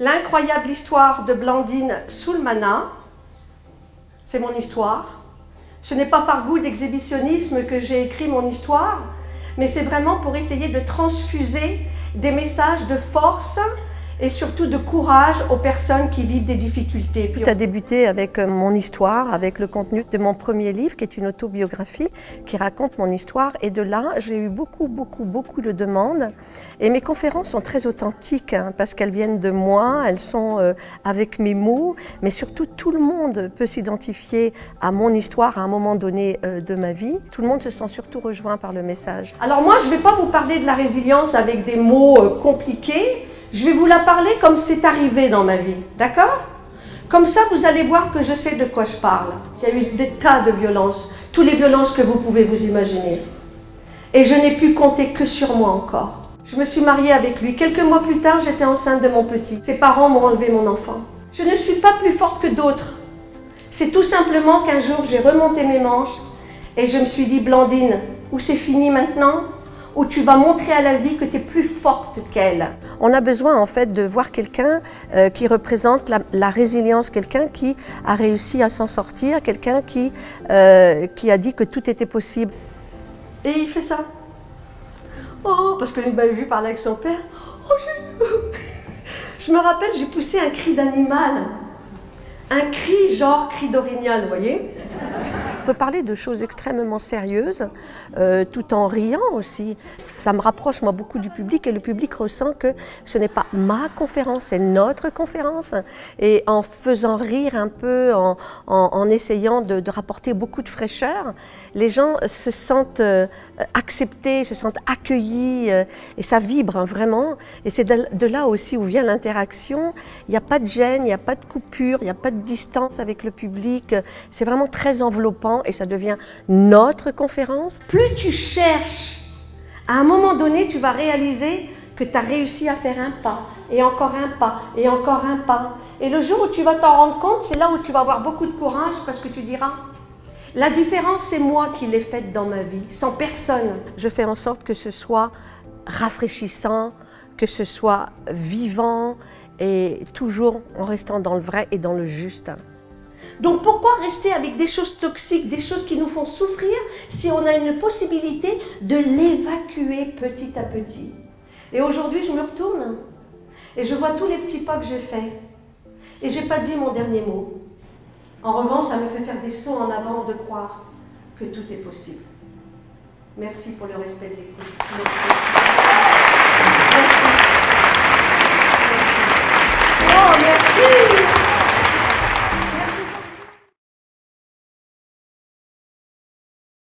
L'incroyable histoire de Blandine Soulmana, c'est mon histoire. Ce n'est pas par goût d'exhibitionnisme que j'ai écrit mon histoire, mais c'est vraiment pour essayer de transfuser des messages de force et surtout de courage aux personnes qui vivent des difficultés. Tout a débuté avec mon histoire, avec le contenu de mon premier livre, qui est une autobiographie qui raconte mon histoire. Et de là, j'ai eu beaucoup de demandes. Et mes conférences sont très authentiques, hein, parce qu'elles viennent de moi, elles sont avec mes mots, mais surtout tout le monde peut s'identifier à mon histoire à un moment donné de ma vie. Tout le monde se sent surtout rejoint par le message. Alors moi, je ne vais pas vous parler de la résilience avec des mots compliqués. Je vais vous la parler comme c'est arrivé dans ma vie, d'accord? Comme ça, vous allez voir que je sais de quoi je parle. Il y a eu des tas de violences, toutes les violences que vous pouvez vous imaginer. Et je n'ai pu compter que sur moi encore. Je me suis mariée avec lui. Quelques mois plus tard, j'étais enceinte de mon petit. Ses parents m'ont enlevé mon enfant. Je ne suis pas plus forte que d'autres. C'est tout simplement qu'un jour, j'ai remonté mes manches et je me suis dit, Blandine, ou c'est fini maintenant, où tu vas montrer à la vie que tu es plus forte qu'elle. On a besoin en fait de voir quelqu'un qui représente la résilience, quelqu'un qui a réussi à s'en sortir, quelqu'un qui a dit que tout était possible. Et il fait ça. Oh, parce qu'il m'avait vu parler avec son père. Oh, je me rappelle, j'ai poussé un cri d'animal. Un cri, genre cri d'orignal, vous voyez? On peut parler de choses extrêmement sérieuses, tout en riant aussi. Ça me rapproche moi beaucoup du public et le public ressent que ce n'est pas ma conférence, c'est notre conférence. Et en faisant rire un peu, en essayant de rapporter beaucoup de fraîcheur, les gens se sentent acceptés, se sentent accueillis et ça vibre hein, vraiment. Et c'est de là aussi où vient l'interaction. Il n'y a pas de gêne, il n'y a pas de coupure, il n'y a pas de distance avec le public. C'est vraiment très enveloppant et ça devient notre conférence. Plus tu cherches, à un moment donné, tu vas réaliser que tu as réussi à faire un pas, et encore un pas, et encore un pas. Et le jour où tu vas t'en rendre compte, c'est là où tu vas avoir beaucoup de courage parce que tu diras, la différence, c'est moi qui l'ai faite dans ma vie, sans personne. Je fais en sorte que ce soit rafraîchissant, que ce soit vivant et toujours en restant dans le vrai et dans le juste. Donc pourquoi rester avec des choses toxiques, des choses qui nous font souffrir, si on a une possibilité de l'évacuer petit à petit? Et aujourd'hui, je me retourne et je vois tous les petits pas que j'ai faits. Et je n'ai pas dit mon dernier mot. En revanche, ça me fait faire des sauts en avant de croire que tout est possible. Merci pour le respect de l'écoute. Merci.